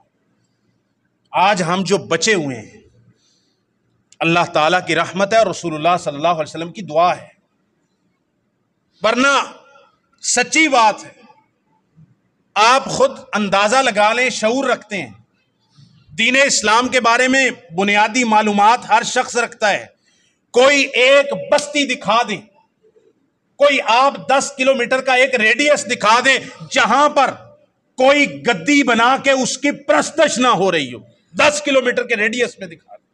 آج ہم جو بچے ہوئے ہیں اللہ تعالیٰ کی رحمت ہے اور رسول اللہ صلی اللہ علیہ وسلم کی دعا ہے، ورنہ سچی بات ہے. آپ خود اندازہ لگا لیں، شعور رکھتے ہیں، دین اسلام کے بارے میں بنیادی معلومات ہر شخص رکھتا ہے. کوئی ایک بستی دکھا دیں، کوئی آپ 10 کلومیٹر کا ایک ریڈیس دکھا دیں جہاں پر کوئی گدی بنا کے اس کی پرستش نہ ہو رہی ہو، 10 کلومیٹر کے ریڈیس میں دکھا دیں.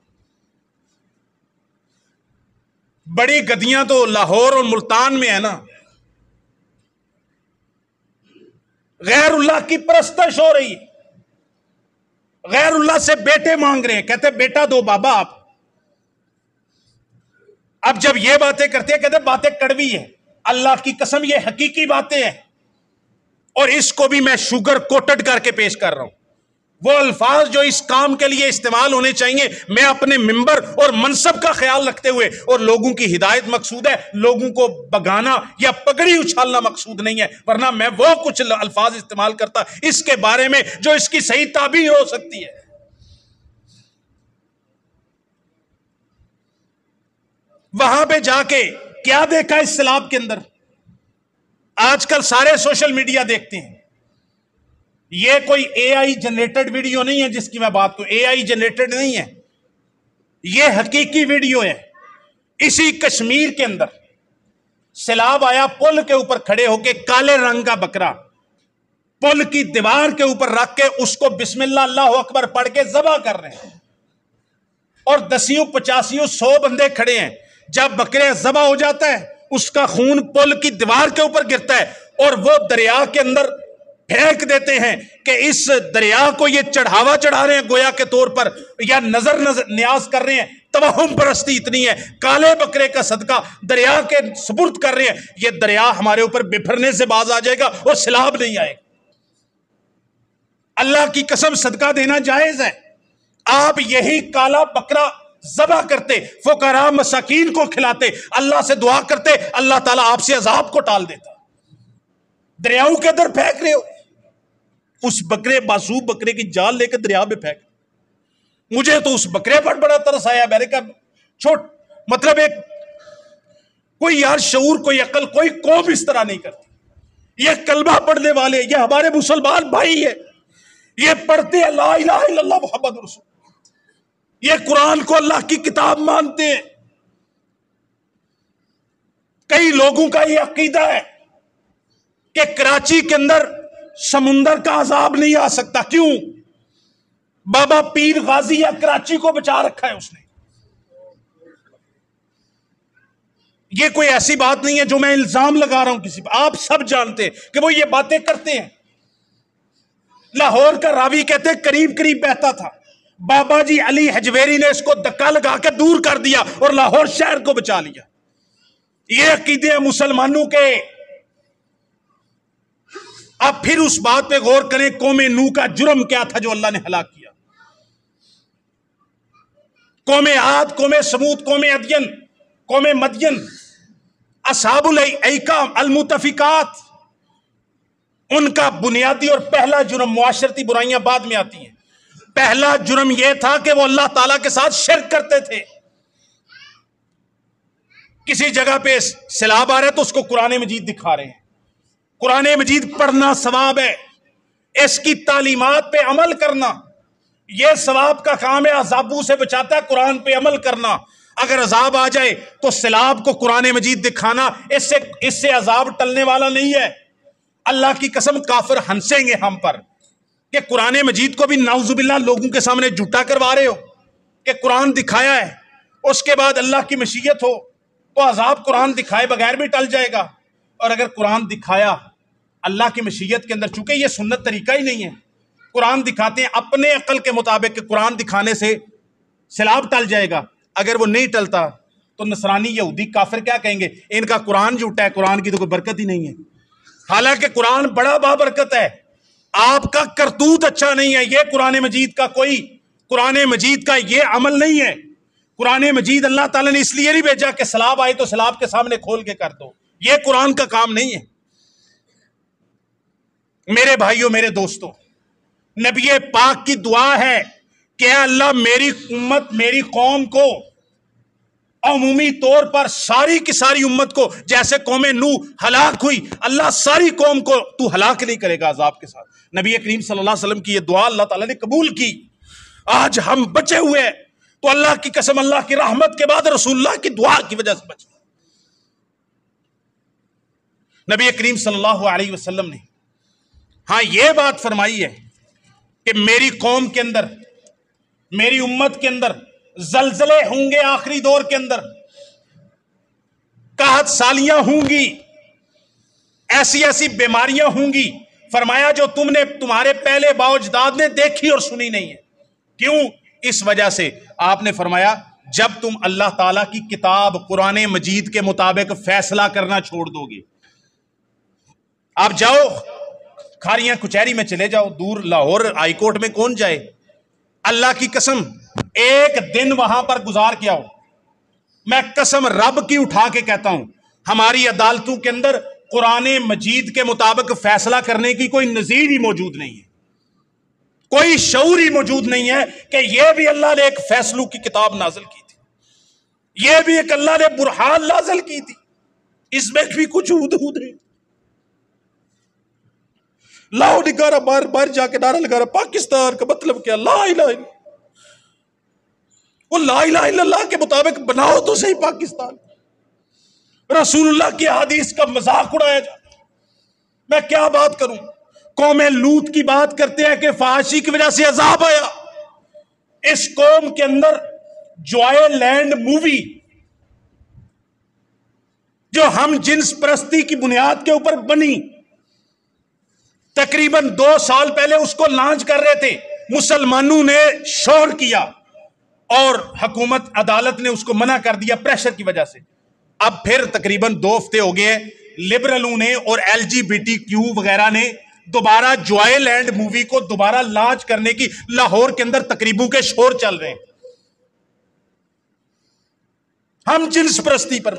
بڑی گدیاں تو لاہور اور ملتان میں ہے نا، غیر اللہ کی پرستش ہو رہی ہے، غیر اللہ سے بیٹے مانگ رہے ہیں، کہتے بیٹا دو بابا آپ. اب جب یہ باتیں کرتے ہیں کہتے باتیں کڑوی ہیں. اللہ کی قسم یہ حقیقی باتیں ہیں، اور اس کو بھی میں شوگر کوٹڈ کر کے پیش کر رہا ہوں. وہ الفاظ جو اس کام کے لیے استعمال ہونے چاہیے میں اپنے منبر اور منصب کا خیال رکھتے ہوئے، اور لوگوں کی ہدایت مقصود ہے، لوگوں کو بگانا یا پگڑی اچھالنا مقصود نہیں ہے. ورنہ میں وہ کچھ الفاظ استعمال کرتا اس کے بارے میں جو اس کی صحیح تعبیر ہو سکتی ہے. وہاں پہ جا کے کیا دیکھا اس سیلاب کے اندر؟ آج کل سارے سوشل میڈیا دیکھتے ہیں. یہ کوئی اے آئی جنریٹڈ ویڈیو نہیں ہے جس کی میں بات کروں، اے آئی جنریٹڈ نہیں ہے، یہ حقیقی ویڈیو ہے. اسی کشمیر کے اندر سیلاب آیا، پل کے اوپر کھڑے ہو کے کالے رنگ کا بکرا پل کی دیوار کے اوپر رکھ کے اس کو بسم اللہ اللہ اکبر پڑھ کے ذبح کر رہے ہیں، اور 10 50 100 بندے کھڑے ہیں. جب بکرے ذبح ہو جاتا ہے اس کا خون پل کی دیوار کے اوپر گرتا ہے، اور وہ دریا کے اندر پھینک دیتے ہیں کہ اس دریا کو یہ چڑھاوا چڑھا رہے ہیں گویا کے طور پر، یا نظر نیاز کر رہے ہیں. توہم پرستی اتنی ہے، کالے بکرے کا صدقہ دریا کے سپرد کر رہے ہیں. یہ دریا ہمارے اوپر بفرنے سے باز آ جائے گا اور سیلاب نہیں آئے گا. اللہ کی قسم صدقہ دینا جائز ہے. آپ یہی کالا بکرا ذبح کرتے، فقراء مساکین کو کھلاتے، اللہ سے دعا کرتے، اللہ تعالیٰ آپ سے عذاب کو ٹال دیتا. دریاؤں کے اندر پھینک رہے ہو، اس بکرے معصوم بکرے کی جان لے کے دریا میں پھینک. مجھے تو اس بکرے پر بڑا ترس آیا. میں نے کہا مطلب ایک کوئی یار شعور، کوئی عقل، کوئی قوم اس طرح نہیں کرتی. یہ کلمہ پڑھنے والے، یہ ہمارے مسلمان بھائی ہیں، یہ پڑھتے ہیں لا الہ الا اللہ محمد رسول، یہ قرآن کو اللہ کی کتاب مانتے ہیں. کئی لوگوں کا یہ عقیدہ ہے کہ کراچی کے اندر سمندر کا عذاب نہیں آ سکتا. کیوں؟ بابا پیر غازی یا کراچی کو بچا رکھا ہے اس نے. یہ کوئی ایسی بات نہیں ہے جو میں الزام لگا رہا ہوں کسی پر، آپ سب جانتے ہیں کہ وہ یہ باتیں کرتے ہیں. لاہور کا راوی کہتے ہیں قریب قریب بہتا تھا، بابا جی علی حجویری نے اس کو دھکا لگا کے دور کر دیا اور لاہور شہر کو بچا لیا. یہ عقیدے ہیں مسلمانوں کے. اب پھر اس بات پہ غور کریں قوم نوح کا جرم کیا تھا جو اللہ نے ہلاک کیا. قوم عاد، قوم سمود، قوم عدین، قوم مدین، اصحاب الایکہ، المتفقات، ان کا بنیادی اور پہلا جرم، معاشرتی برائیاں بعد میں آتی ہیں، پہلا جرم یہ تھا کہ وہ اللہ تعالیٰ کے ساتھ شرک کرتے تھے. کسی جگہ پہ سیلاب آ رہا ہے تو اس کو قرآن مجید دکھا رہے ہیں. قرآن مجید پڑھنا ثواب ہے، اس کی تعلیمات پہ عمل کرنا یہ ثواب کا کام ہے. عذابوں سے بچاتا ہے قرآن پہ عمل کرنا. اگر عذاب آ جائے تو سیلاب کو قرآن مجید دکھانا اس سے عذاب ٹلنے والا نہیں ہے. اللہ کی قسم کافر ہنسیں گے ہم پر کہ قرآن مجید کو بھی نعوذ باللہ لوگوں کے سامنے جھوٹا کروا رہے ہو کہ قرآن دکھایا ہے، اس کے بعد اللہ کی مشیت ہو تو عذاب قرآن دکھائے بغیر بھی ٹل جائے گا. اور اگر قرآن دکھایا اللہ کی مشیت کے اندر، چونکہ یہ سنت طریقہ ہی نہیں ہے، قرآن دکھاتے ہیں اپنے عقل کے مطابق کہ قرآن دکھانے سے سیلاب ٹل جائے گا. اگر وہ نہیں ٹلتا تو نصرانی یہودی کافر کیا کہیں گے؟ ان کا قرآن جھوٹا ہے، قرآن کی تو کوئی برکت ہی نہیں ہے. حالانکہ قرآن بڑا بابرکت ہے. آپ کا کرتوت اچھا نہیں ہے، یہ قرآن مجید کا یہ عمل نہیں ہے۔ قرآن مجید اللہ تعالیٰ نے اس لیے نہیں بھیجا کہ سیلاب آئے تو سیلاب کے سامنے کھول کے کر دو، یہ قرآن کا کام نہیں ہے۔ میرے بھائیوں، میرے دوستوں، نبی پاک کی دعا ہے کہ اے اللہ میری امت، میری قوم کو عمومی طور پر ساری کی ساری امت کو، جیسے قوم نوح ہلاک ہوئی، اللہ ساری قوم کو تو ہلاک نہیں کرے گا عذاب کے ساتھ۔ نبی کریم صلی اللہ علیہ وسلم کی یہ دعا اللہ تعالیٰ نے قبول کی، آج ہم بچے ہوئے ہیں تو اللہ کی قسم، اللہ کی رحمت کے بعد رسول اللہ کی دعا کی وجہ سے بچے۔ نبی کریم صلی اللہ علیہ وسلم نے ہاں یہ بات فرمائی ہے کہ میری قوم کے اندر، میری امت کے اندر زلزلے ہوں گے، آخری دور کے اندر قحط سالیاں ہوں گی، ایسی ایسی بیماریاں ہوں گی، فرمایا جو تم نے، تمہارے پہلے باوجداد نے دیکھی اور سنی نہیں ہے۔ کیوں؟ اس وجہ سے آپ نے فرمایا جب تم اللہ تعالیٰ کی کتاب قرآن مجید کے مطابق فیصلہ کرنا چھوڑ دو گے۔ آپ جاؤ کھاریاں کچہری میں چلے جاؤ، دور لاہور ہائی کورٹ میں کون جائے؟ اللہ کی قسم ایک دن وہاں پر گزار کے آؤ، میں قسم رب کی اٹھا کے کہتا ہوں ہماری عدالتوں کے اندر قرآن مجید کے مطابق فیصلہ کرنے کی کوئی نظیر ہی موجود نہیں ہے، کوئی شعور ہی موجود نہیں ہے کہ یہ بھی اللہ نے ایک فیصلوں کی کتاب نازل کی تھی، یہ بھی ایک اللہ نے برہان نازل کی تھی، اس میں بھی کچھ حدود ہے۔ لاؤ نگارہ بار بار جا کے نعرہ لگا رہا پاکستان کا مطلب کیا؟ لا الہ الا، وہ لا الہ الا اللہ کے مطابق بناؤ تو صحیح پاکستان۔ رسول اللہ کی حدیث کا مذاق اڑایا جاتا، میں کیا بات کروں؟ قوم لوط کی بات کرتے ہیں کہ فحاشی کی وجہ سے عذاب آیا۔ اس قوم کے اندر جوائے لینڈ مووی جو ہم جنس پرستی کی بنیاد کے اوپر بنی، تقریباً 2 سال پہلے اس کو لانچ کر رہے تھے، مسلمانوں نے شور کیا اور حکومت عدالت نے اس کو منع کر دیا پریشر کی وجہ سے۔ اب پھر تقریباً 2 ہفتے ہو گئے، لبرلوں نے اور LGBTQ وغیرہ نے دوبارہ جوائے لینڈ مووی کو دوبارہ لانچ کرنے کی لاہور کے اندر تقریبوں کے شور چل رہے ہیں۔ ہم جنس پرستی پر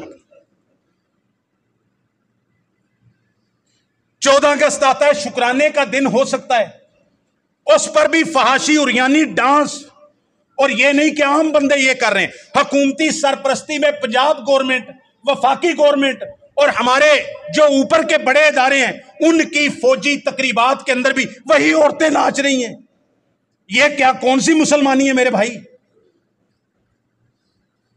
14 اگست آتا ہے، شکرانے کا دن ہو سکتا ہے، اس پر بھی فحاشی اور یعنی ڈانس، اور یہ نہیں کہ عام بندے یہ کر رہے ہیں، حکومتی سرپرستی میں پنجاب گورنمنٹ، وفاقی گورنمنٹ اور ہمارے جو اوپر کے بڑے ادارے ہیں ان کی فوجی تقریبات کے اندر بھی وہی عورتیں ناچ رہی ہیں۔ یہ کیا کون سی مسلمانی ہے میرے بھائی؟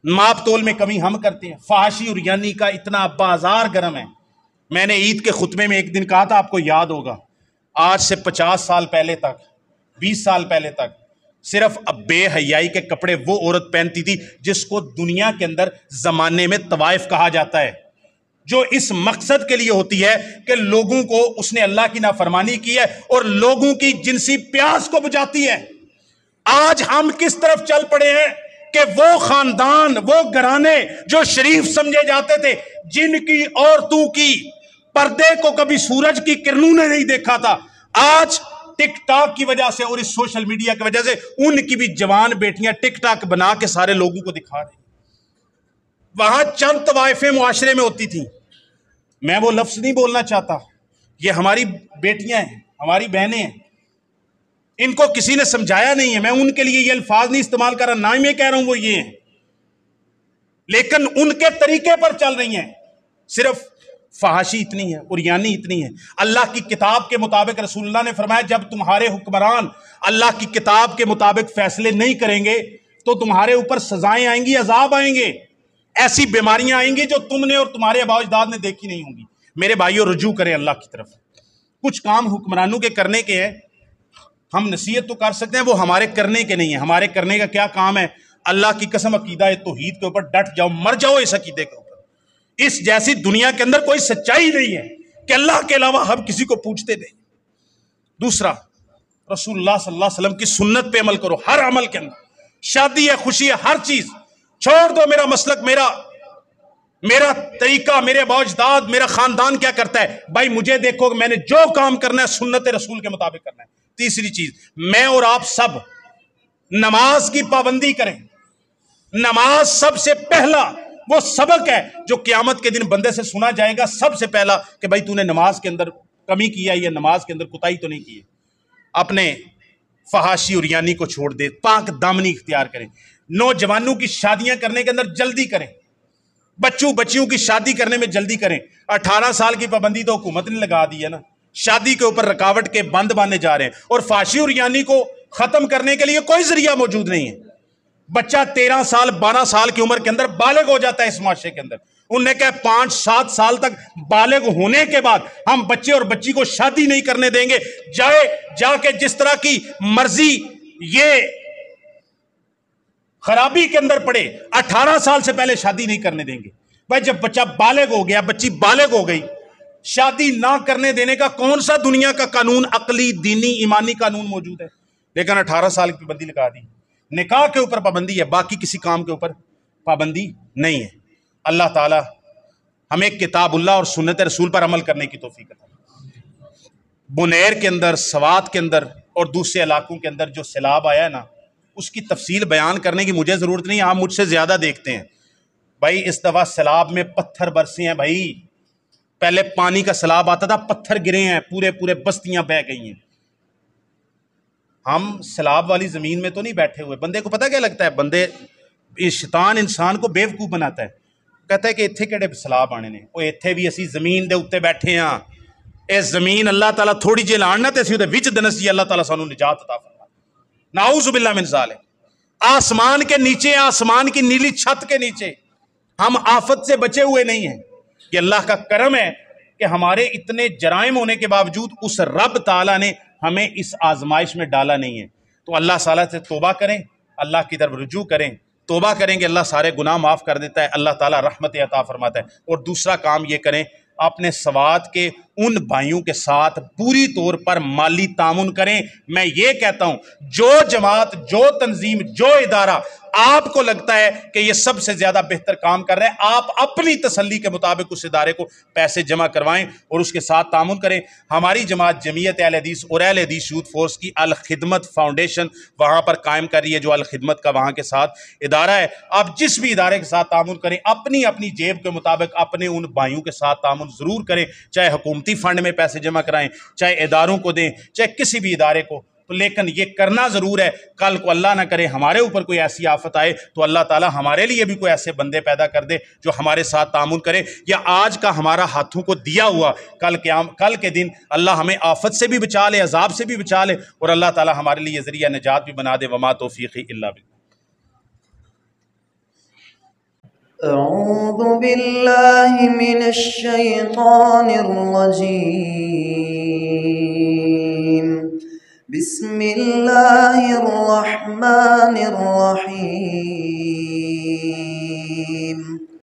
ماپ تول میں کمی ہم کرتے ہیں۔ فحاشی اور یعنی کا اتنا بازار گرم ہے۔ میں نے عید کے خطبے میں ایک دن کہا تھا، آپ کو یاد ہوگا، آج سے 50 سال پہلے تک، 20 سال پہلے تک صرف بے حیائی کے کپڑے وہ عورت پہنتی تھی جس کو دنیا کے اندر زمانے میں طوائف کہا جاتا ہے، جو اس مقصد کے لیے ہوتی ہے کہ لوگوں کو، اس نے اللہ کی نافرمانی کی ہے اور لوگوں کی جنسی پیاس کو بجھاتی ہے۔ آج ہم کس طرف چل پڑے ہیں کہ وہ خاندان، وہ گھرانے جو شریف سمجھے جاتے تھے، جن کی عورتوں کی پردے کو کبھی سورج کی کرنوں نے نہیں دیکھا تھا، آج ٹک ٹاک کی وجہ سے اور اس سوشل میڈیا کی وجہ سے ان کی بھی جوان بیٹیاں ٹک ٹاک بنا کے سارے لوگوں کو دکھا رہی ہیں۔ وہاں چند طوائفیں معاشرے میں ہوتی تھیں، میں وہ لفظ نہیں بولنا چاہتا، یہ ہماری بیٹیاں ہیں، ہماری بہنیں ہیں، ان کو کسی نے سمجھایا نہیں ہے، میں ان کے لیے یہ الفاظ نہیں استعمال کر رہا، نہ ہی میں کہہ رہا ہوں وہ یہ ہیں، لیکن ان کے طریقے پر چل رہی ہیں۔ صرف فحاشی اتنی ہے اور یعنی اتنی ہے۔ اللہ کی کتاب کے مطابق رسول اللہ نے فرمایا جب تمہارے حکمران اللہ کی کتاب کے مطابق فیصلے نہیں کریں گے تو تمہارے اوپر سزائیں آئیں گی، عذاب آئیں گے، ایسی بیماریاں آئیں گی جو تم نے اور تمہارے آباء و اجداد نے دیکھی نہیں ہوں گی۔ میرے بھائیو، رجوع کریں اللہ کی طرف۔ کچھ کام حکمرانوں کے کرنے کے ہیں، ہم نصیحت تو کر سکتے ہیں، وہ ہمارے کرنے کے نہیں ہیں۔ ہمارے کرنے کا کیا کام ہے؟ اللہ کی قسم عقیدہ توحید کے اوپر ڈٹ جاؤ، مر جاؤ اس عقیدے کے اوپر۔ اس جیسی دنیا کے اندر کوئی سچائی نہیں ہے کہ اللہ کے علاوہ ہم کسی کو پوچھتے نہیں۔ دوسرا، رسول اللہ صلی اللہ علیہ وسلم کی سنت پہ عمل کرو، ہر عمل کے اندر، شادی ہے، خوشی ہے، ہر چیز چھوڑ دو۔ میرا مسلک، میرا میرا طریقہ، میرے باوجداد، میرا خاندان کیا کرتا ہے؟ بھائی مجھے دیکھو کہ میں نے جو کام کرنا ہے سنت رسول کے مطابق کرنا ہے۔ تیسری چیز، میں اور آپ سب نماز کی پابندی کریں۔ نماز سب سے پہلا وہ سبق ہے جو قیامت کے دن بندے سے سنا جائے گا، سب سے پہلا کہ بھائی تو نے نماز کے اندر کمی کی ہے یا نماز کے اندر کوتاہی تو نہیں کی ہے۔ اپنے فحاشی اور یانی کو چھوڑ دے، پاک دامنی اختیار کریں۔ نوجوانوں کی شادیاں کرنے کے اندر جلدی کریں، بچیوں کی شادی کرنے میں جلدی کریں۔ 18 سال کی پابندی تو حکومت نے لگا دی ہے نا، شادی کے اوپر رکاوٹ کے بند باندھے جا رہے ہیں، اور فحاشی اور یانی کو ختم کرنے کے لیے کوئی ذریعہ موجود نہیں ہے۔ بچہ 13 سال 12 سال کی عمر کے اندر بالغ ہو جاتا ہے اس معاشرے کے اندر۔ انہوں نے کہا 5-7 سال تک بالغ ہونے کے بعد ہم بچے اور بچی کو شادی نہیں کرنے دیں گے، جا کے جس طرح کی مرضی یہ خرابی کے اندر پڑے، 18 سال سے پہلے شادی نہیں کرنے دیں گے۔ بھائی جب بچہ بالغ ہو گیا، بچی بالغ ہو گئی، شادی نہ کرنے دینے کا کون سا دنیا کا قانون، عقلی، دینی، ایمانی قانون موجود ہے؟ لیکن 18 سال کی پابندی لگا دی۔ نکاح کے اوپر پابندی ہے، باقی کسی کام کے اوپر پابندی نہیں ہے۔ اللہ تعالی ہمیں کتاب اللہ اور سنت رسول پر عمل کرنے کی توفیق عطا فرمائے۔ بنیر کے اندر، سوات کے اندر اور دوسرے علاقوں کے اندر جو سیلاب آیا ہے نا، اس کی تفصیل بیان کرنے کی مجھے ضرورت نہیں، آپ مجھ سے زیادہ دیکھتے ہیں۔ بھائی اس دفعہ سیلاب میں پتھر برسے ہیں، بھائی پہلے پانی کا سیلاب آتا تھا، پتھر گرے ہیں، پورے بستیاں بہہ گئی ہیں۔ ہم سیلاب والی زمین میں تو نہیں بیٹھے ہوئے۔ بندے کو پتہ کیا لگتا ہے؟ بندے شیطان انسان کو بیوقوف بناتا ہے، کہتا ہے کہ اتھے کہڑے سیلاب آنے نے، وہ اتھے بھی اسی زمین دے اوتے بیٹھے ہاں، اے زمین اللہ تعالیٰ تھوڑی جی لاننا تے اسی دے وچ دنس جی اللہ تعالیٰ سانو نجات عطا فرمائے۔ نعوذ باللہ من ذالک۔ آسمان کے نیچے، آسمان کی نیلی چھت کے نیچے ہم آفت سے بچے ہوئے نہیں ہیں۔ یہ اللہ کا کرم ہے کہ ہمارے اتنے جرائم ہونے کے باوجود اس رب تعالیٰ نے ہمیں اس آزمائش میں ڈالا نہیں ہے۔ تو اللہ تعالیٰ سے توبہ کریں، اللہ کی طرف رجوع کریں، توبہ کریں گے اللہ سارے گناہ معاف کر دیتا ہے، اللہ تعالیٰ رحمت عطا فرماتا ہے۔ اور دوسرا کام یہ کریں، اپنے سوات کے ان بھائیوں کے ساتھ پوری طور پر مالی تعاون کریں۔ میں یہ کہتا ہوں جو جماعت، جو تنظیم، جو ادارہ آپ کو لگتا ہے کہ یہ سب سے زیادہ بہتر کام کر رہے ہیں، آپ اپنی تسلی کے مطابق اس ادارے کو پیسے جمع کروائیں اور اس کے ساتھ تعاون کریں۔ ہماری جماعت جمعیت اہل حدیث اور اہل حدیث یوتھ فورس کی الخدمت فاؤنڈیشن وہاں پر قائم کر رہی ہے، جو الخدمت کا وہاں کے ساتھ ادارہ ہے۔ آپ جس بھی ادارے کے ساتھ تعاون کریں، اپنی جیب کے مطابق اپنے ان بھائیوں کے ساتھ تعاون ضرور کریں، چاہے حکومتی فنڈ میں پیسے جمع کرائیں، چاہے اداروں کو دیں، چاہے کسی بھی ادارے کو، تو لیکن یہ کرنا ضرور ہے۔ کل کو اللہ نہ کرے ہمارے اوپر کوئی ایسی آفت آئے تو اللہ تعالیٰ ہمارے لیے بھی کوئی ایسے بندے پیدا کر دے جو ہمارے ساتھ تعاون کرے، یا آج کا ہمارا ہاتھوں کو دیا ہوا کل کے دن اللہ ہمیں آفت سے بھی بچا لے، عذاب سے بھی بچا لے، اور اللہ تعالیٰ ہمارے لیے ذریعہ نجات بھی بنا دے۔ وما توفیقی الا باللہ۔ اعوذ باللہ من الشیطان الرجیم، بسم اللہ الرحمن الرحیم۔